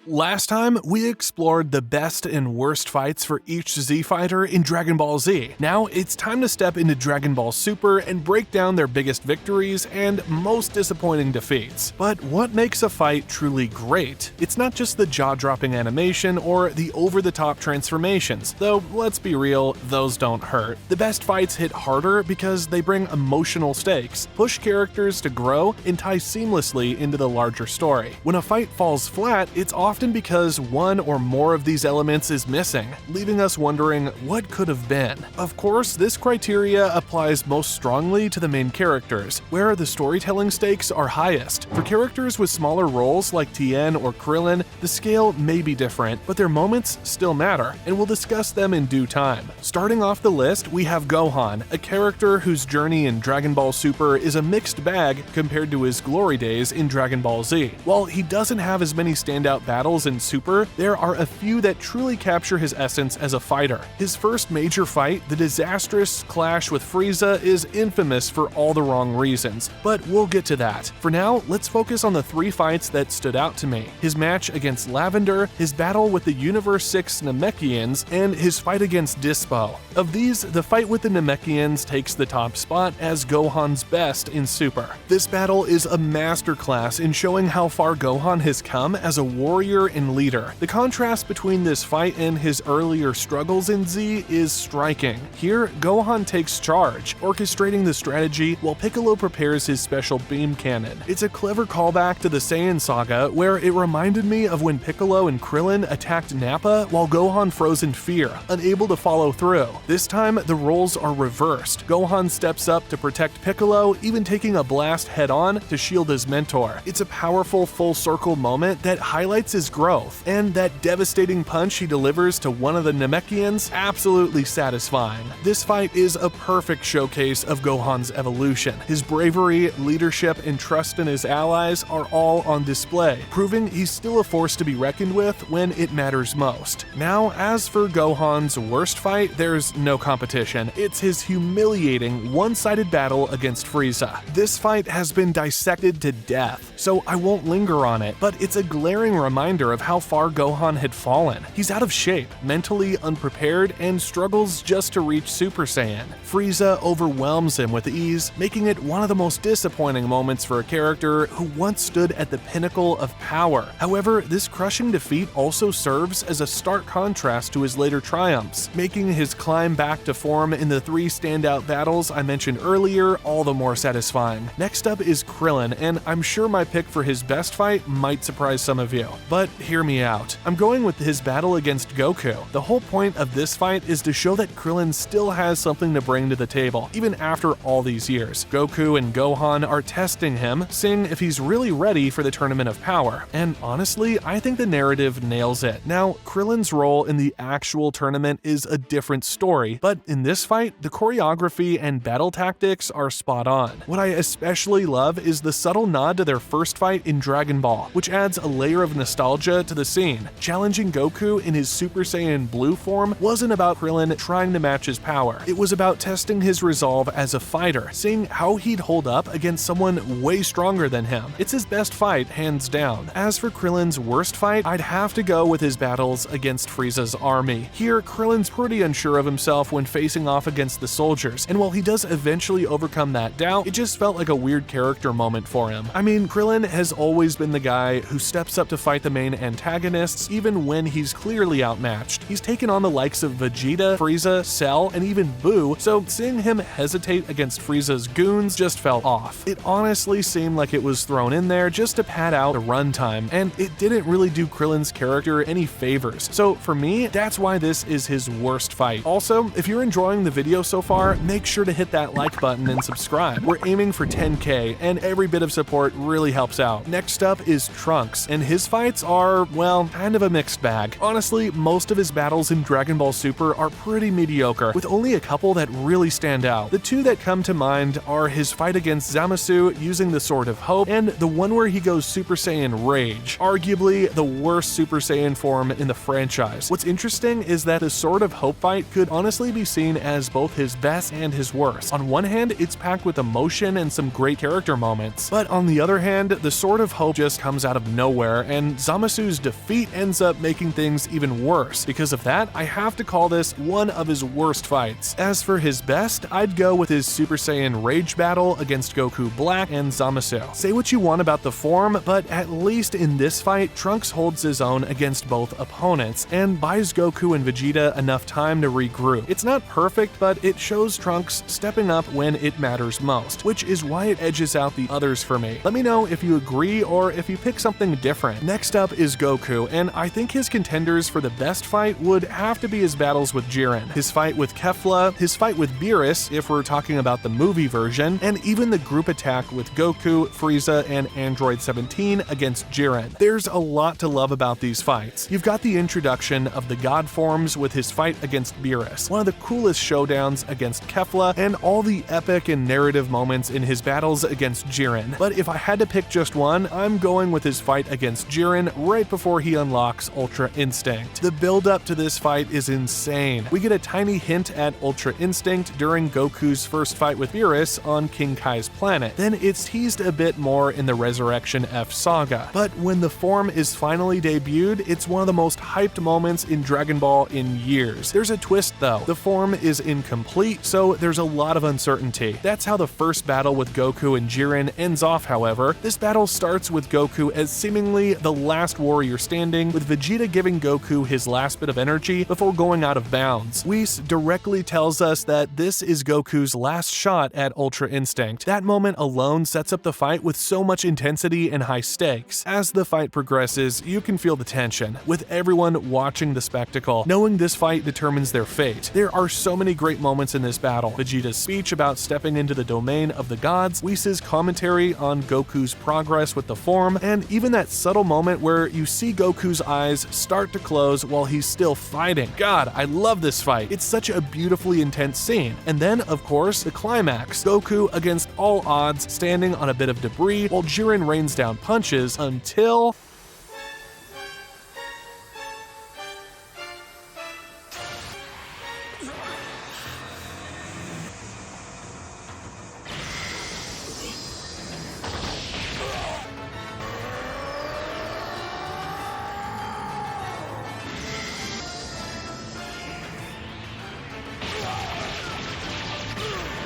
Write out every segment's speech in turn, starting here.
Last time, we explored the best and worst fights for each Z fighter in Dragon Ball Z. Now, it's time to step into Dragon Ball Super and break down their biggest victories and most disappointing defeats. But what makes a fight truly great? It's not just the jaw-dropping animation or the over-the-top transformations, though let's be real, those don't hurt. The best fights hit harder because they bring emotional stakes, push characters to grow, and tie seamlessly into the larger story. When a fight falls flat, it's often because one or more of these elements is missing, leaving us wondering what could have been. Of course, this criteria applies most strongly to the main characters, where the storytelling stakes are highest. For characters with smaller roles like Tien or Krillin, the scale may be different, but their moments still matter, and we'll discuss them in due time. Starting off the list, we have Gohan, a character whose journey in Dragon Ball Super is a mixed bag compared to his glory days in Dragon Ball Z. While he doesn't have as many standout battles in Super, there are a few that truly capture his essence as a fighter. His first major fight, the disastrous clash with Frieza, is infamous for all the wrong reasons, but we'll get to that. For now, let's focus on the three fights that stood out to me: his match against Lavender, his battle with the Universe 6 Namekians, and his fight against Dispo. Of these, the fight with the Namekians takes the top spot as Gohan's best in Super. This battle is a masterclass in showing how far Gohan has come as a warrior and leader. The contrast between this fight and his earlier struggles in Z is striking. Here, Gohan takes charge, orchestrating the strategy while Piccolo prepares his special beam cannon. It's a clever callback to the Saiyan saga, where it reminded me of when Piccolo and Krillin attacked Nappa while Gohan froze in fear, unable to follow through. This time, the roles are reversed. Gohan steps up to protect Piccolo, even taking a blast head-on to shield his mentor. It's a powerful full-circle moment that highlights his growth, and that devastating punch he delivers to one of the Namekians, absolutely satisfying. This fight is a perfect showcase of Gohan's evolution. His bravery, leadership, and trust in his allies are all on display, proving he's still a force to be reckoned with when it matters most. Now, as for Gohan's worst fight, there's no competition. It's his humiliating, one-sided battle against Frieza. This fight has been dissected to death, so I won't linger on it, but it's a glaring reminder of how far Gohan had fallen. He's out of shape, mentally unprepared, and struggles just to reach Super Saiyan. Frieza overwhelms him with ease, making it one of the most disappointing moments for a character who once stood at the pinnacle of power. However, this crushing defeat also serves as a stark contrast to his later triumphs, making his climb back to form in the three standout battles I mentioned earlier all the more satisfying. Next up is Krillin, and I'm sure my pick for his best fight might surprise some of you, but hear me out. I'm going with his battle against Goku. The whole point of this fight is to show that Krillin still has something to bring to the table, even after all these years. Goku and Gohan are testing him, seeing if he's really ready for the Tournament of Power, and honestly, I think the narrative nails it. Now, Krillin's role in the actual tournament is a different story, but in this fight, the choreography and battle tactics are spot on. What I especially love is the subtle nod to their first fight in Dragon Ball, which adds a layer of nostalgia to the scene. Challenging Goku in his Super Saiyan Blue form wasn't about Krillin trying to match his power. It was about testing his resolve as a fighter, seeing how he'd hold up against someone way stronger than him. It's his best fight, hands down. As for Krillin's worst fight, I'd have to go with his battles against Frieza's army. Here, Krillin's pretty unsure of himself when facing off against the soldiers, and while he does eventually overcome that doubt, it just felt like a weird character moment for him. I mean, Krillin has always been the guy who steps up to fight the main antagonists even when he's clearly outmatched. He's taken on the likes of Vegeta, Frieza, Cell, and even Boo, so seeing him hesitate against Frieza's goons just felt off. It honestly seemed like it was thrown in there just to pad out the runtime, and it didn't really do Krillin's character any favors. So for me, that's why this is his worst fight. Also, if you're enjoying the video so far, make sure to hit that like button and subscribe. We're aiming for 10K, and every bit of support really helps out. Next up is Trunks, and his fights are, well, kind of a mixed bag. Honestly, most of his battles in Dragon Ball Super are pretty mediocre, with only a couple that really stand out. The two that come to mind are his fight against Zamasu using the Sword of Hope, and the one where he goes Super Saiyan Rage, arguably the worst Super Saiyan form in the franchise. What's interesting is that the Sword of Hope fight could honestly be seen as both his best and his worst. On one hand, it's packed with emotion and some great character moments, but on the other hand, the Sword of Hope just comes out of nowhere, and Zamasu Zamasu's defeat ends up making things even worse. Because of that, I have to call this one of his worst fights. As for his best, I'd go with his Super Saiyan Rage battle against Goku Black and Zamasu. Say what you want about the form, but at least in this fight, Trunks holds his own against both opponents and buys Goku and Vegeta enough time to regroup. It's not perfect, but it shows Trunks stepping up when it matters most, which is why it edges out the others for me. Let me know if you agree or if you pick something different. Next up is Goku, and I think his contenders for the best fight would have to be his battles with Jiren, his fight with Kefla, his fight with Beerus if we're talking about the movie version, and even the group attack with Goku, Frieza, and Android 17 against Jiren. There's a lot to love about these fights. You've got the introduction of the god forms with his fight against Beerus, one of the coolest showdowns against Kefla, and all the epic and narrative moments in his battles against Jiren. But if I had to pick just one, I'm going with his fight against Jiren right before he unlocks Ultra Instinct. The build-up to this fight is insane. We get a tiny hint at Ultra Instinct during Goku's first fight with Beerus on King Kai's planet. Then it's teased a bit more in the Resurrection F saga. But when the form is finally debuted, it's one of the most hyped moments in Dragon Ball in years. There's a twist though. The form is incomplete, so there's a lot of uncertainty. That's how the first battle with Goku and Jiren ends off, however. This battle starts with Goku as seemingly the last warrior standing, with Vegeta giving Goku his last bit of energy before going out of bounds. Whis directly tells us that this is Goku's last shot at Ultra Instinct. That moment alone sets up the fight with so much intensity and high stakes. As the fight progresses, you can feel the tension, with everyone watching the spectacle, knowing this fight determines their fate. There are so many great moments in this battle. Vegeta's speech about stepping into the domain of the gods, Whis' commentary on Goku's progress with the form, and even that subtle moment where you see Goku's eyes start to close while he's still fighting. God, I love this fight. It's such a beautifully intense scene. And then, of course, the climax. Goku, against all odds, standing on a bit of debris while Jiren rains down punches until...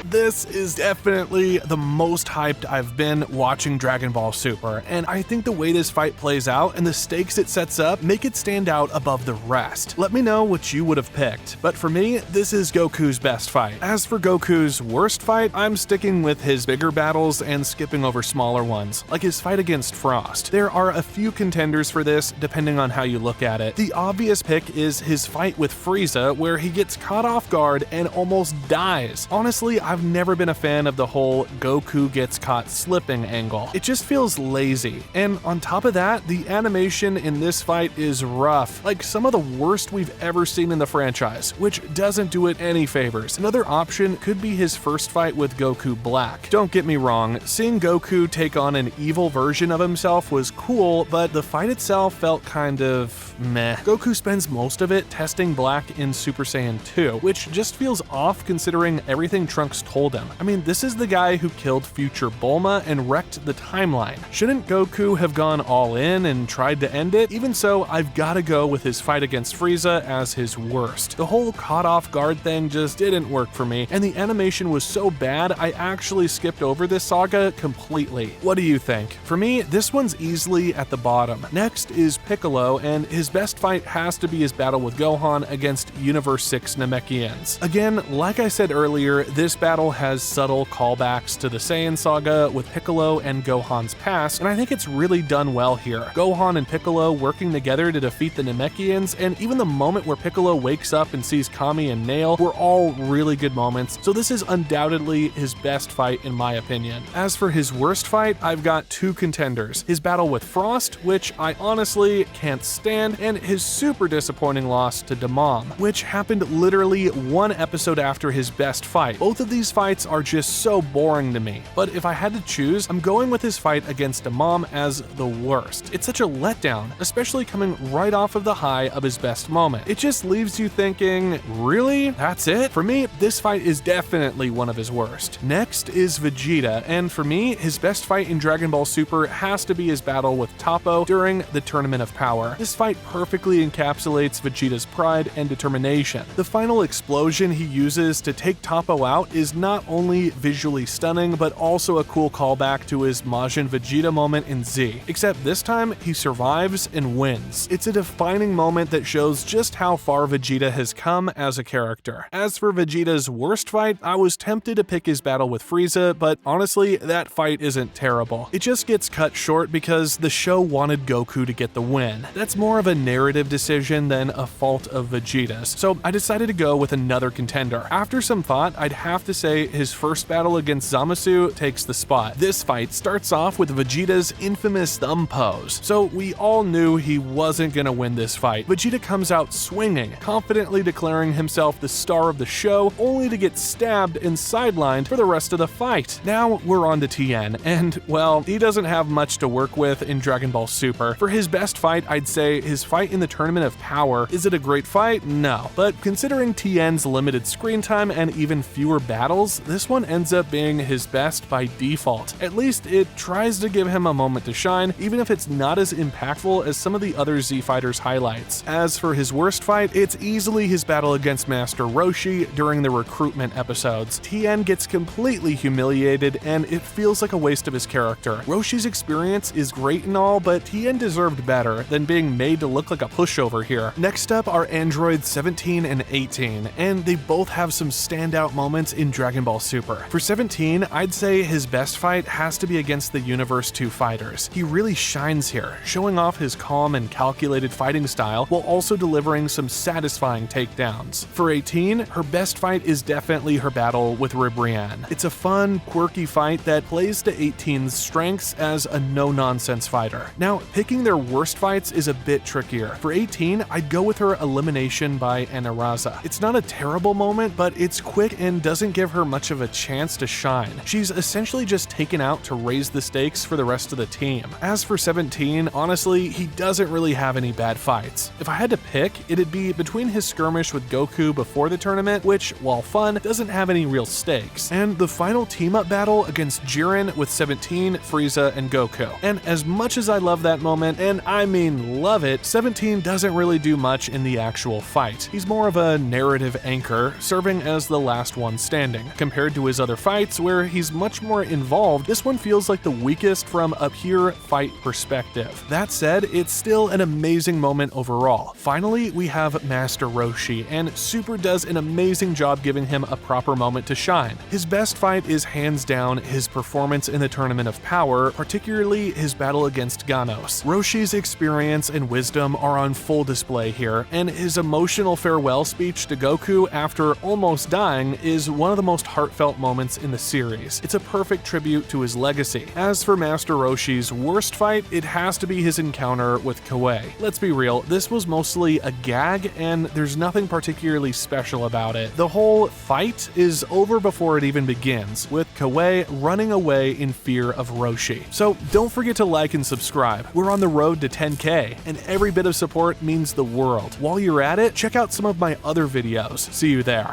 This is definitely the most hyped I've been watching Dragon Ball Super, and I think the way this fight plays out and the stakes it sets up make it stand out above the rest. Let me know what you would have picked, but for me, this is Goku's best fight. As for Goku's worst fight, I'm sticking with his bigger battles and skipping over smaller ones, like his fight against Frost. There are a few contenders for this, depending on how you look at it. The obvious pick is his fight with Frieza, where he gets caught off guard and almost dies. Honestly, I've never been a fan of the whole Goku gets caught slipping angle. It just feels lazy. And on top of that, the animation in this fight is rough, like some of the worst we've ever seen in the franchise, which doesn't do it any favors. Another option could be his first fight with Goku Black. Don't get me wrong, seeing Goku take on an evil version of himself was cool, but the fight itself felt kind of meh. Goku spends most of it testing Black in Super Saiyan 2, which just feels off considering everything Trunks told him. I mean, this is the guy who killed future Bulma and wrecked the timeline. Shouldn't Goku have gone all in and tried to end it? Even so, I've gotta go with his fight against Frieza as his worst. The whole caught off guard thing just didn't work for me, and the animation was so bad I actually skipped over this saga completely. What do you think? For me, this one's easily at the bottom. Next is Piccolo, and his best fight has to be his battle with Gohan against Universe 6 Namekians. Again, like I said earlier, this battle has subtle callbacks to the Saiyan saga with Piccolo and Gohan's past, and I think it's really done well here. Gohan and Piccolo working together to defeat the Namekians, and even the moment where Piccolo wakes up and sees Kami and Nail were all really good moments, so this is undoubtedly his best fight in my opinion. As for his worst fight, I've got two contenders. His battle with Frost, which I honestly can't stand, and his super disappointing loss to Damam, which happened literally one episode after his best fight. Both of these These fights are just so boring to me, but if I had to choose, I'm going with his fight against a mom as the worst. It's such a letdown, especially coming right off of the high of his best moment. It just leaves you thinking, really? That's it? For me, this fight is definitely one of his worst. Next is Vegeta, and for me, his best fight in Dragon Ball Super has to be his battle with Toppo during the Tournament of Power. This fight perfectly encapsulates Vegeta's pride and determination. The final explosion he uses to take Toppo out is not only visually stunning, but also a cool callback to his Majin Vegeta moment in Z. Except this time, he survives and wins. It's a defining moment that shows just how far Vegeta has come as a character. As for Vegeta's worst fight, I was tempted to pick his battle with Frieza, but honestly, that fight isn't terrible. It just gets cut short because the show wanted Goku to get the win. That's more of a narrative decision than a fault of Vegeta's, so I decided to go with another contender. After some thought, I'd have to say his first battle against Zamasu takes the spot. This fight starts off with Vegeta's infamous thumb pose, so we all knew he wasn't gonna win this fight. Vegeta comes out swinging, confidently declaring himself the star of the show, only to get stabbed and sidelined for the rest of the fight. Now we're on to Tien, and well, he doesn't have much to work with in Dragon Ball Super. For his best fight, I'd say his fight in the Tournament of Power. Is it a great fight? No. But considering Tien's limited screen time and even fewer battles, this one ends up being his best by default. At least it tries to give him a moment to shine, even if it's not as impactful as some of the other Z Fighters highlights. As for his worst fight, it's easily his battle against Master Roshi during the recruitment episodes. Tien gets completely humiliated, and it feels like a waste of his character. Roshi's experience is great and all, but Tien deserved better than being made to look like a pushover here. Next up are androids 17 and 18, and they both have some standout moments in Dragon Ball Super. For 17, I'd say his best fight has to be against the Universe 2 fighters. He really shines here, showing off his calm and calculated fighting style while also delivering some satisfying takedowns. For 18, her best fight is definitely her battle with Ribrianne. It's a fun, quirky fight that plays to 18's strengths as a no-nonsense fighter. Now, picking their worst fights is a bit trickier. For 18, I'd go with her elimination by Anaraza. It's not a terrible moment, but it's quick and doesn't give her much of a chance to shine. She's essentially just taken out to raise the stakes for the rest of the team. As for 17, honestly, he doesn't really have any bad fights. If I had to pick, it'd be between his skirmish with Goku before the tournament, which, while fun, doesn't have any real stakes, and the final team-up battle against Jiren with 17, Frieza, and Goku. And as much as I love that moment, and I mean love it, 17 doesn't really do much in the actual fight. He's more of a narrative anchor, serving as the last one standing. Compared to his other fights, where he's much more involved, this one feels like the weakest from a pure fight perspective. That said, it's still an amazing moment overall. Finally, we have Master Roshi, and Super does an amazing job giving him a proper moment to shine. His best fight is hands down his performance in the Tournament of Power, particularly his battle against Ganos. Roshi's experience and wisdom are on full display here, and his emotional farewell speech to Goku after almost dying is one of the most heartfelt moments in the series. It's a perfect tribute to his legacy. As for Master Roshi's worst fight, it has to be his encounter with Koei. Let's be real, this was mostly a gag, and there's nothing particularly special about it. The whole fight is over before it even begins, with Koei running away in fear of Roshi. So don't forget to like and subscribe. We're on the road to 10K, and every bit of support means the world. While you're at it, check out some of my other videos. See you there.